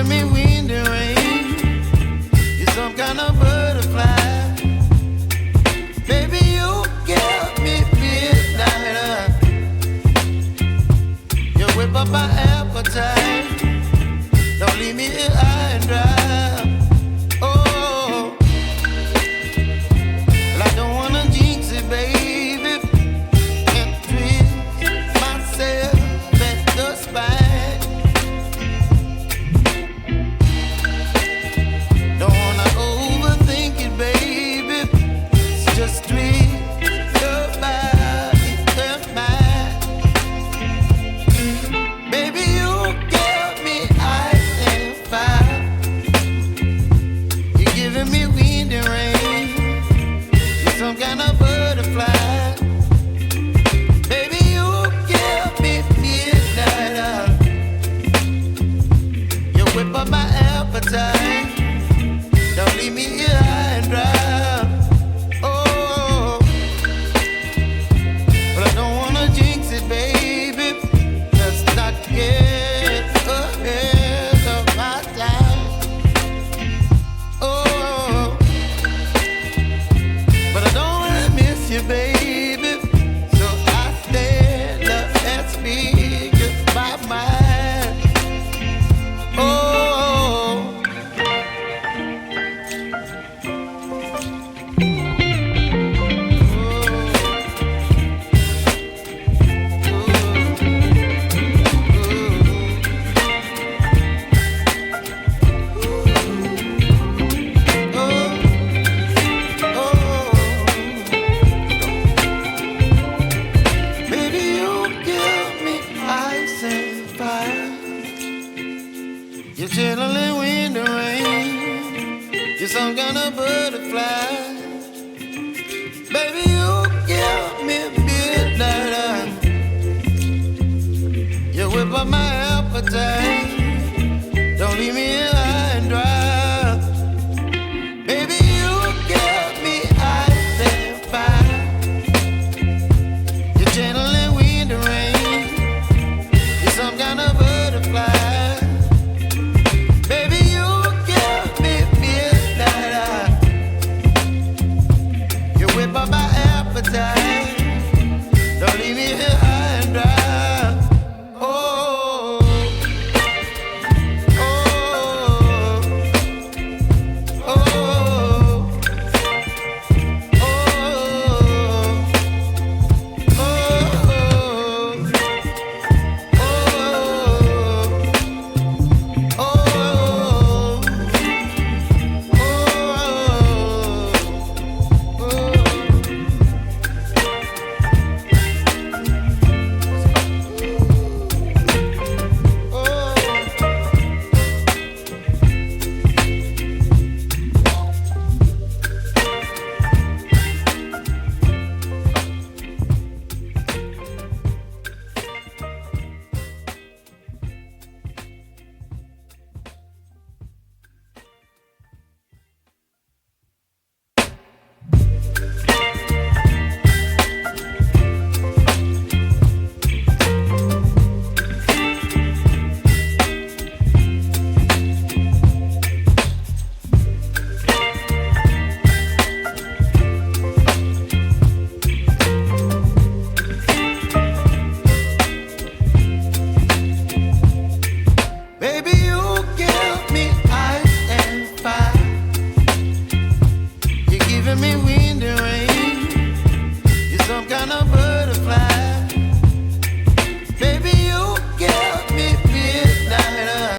giving me wind and rain. You're some kind of butterfly. Baby, you give me midnight. You whip up my appetite. Don't leave me here high and dry. Oh, well, I don't wanna jinx it, baby, and twist myself at the spine. Don't wanna overthink it, baby. It's just twist your body and mine. Baby, you give me ice and fire. You're giving me wind and rain. You're some kind of butterfly. Baby, you give me midnight. You whip up my appetite. Don't leave me here high and dry. Oh, but I don't wanna jinx it, baby. Let's not get ahead of my time. Oh, but I don't wanna miss you, baby. So I stand up and speak my mind. Oh. Baby, you give me ice and fire. You're chilling wind and rain. You're some kind of butterfly. Baby, you give me midnight. You whip up my appetite.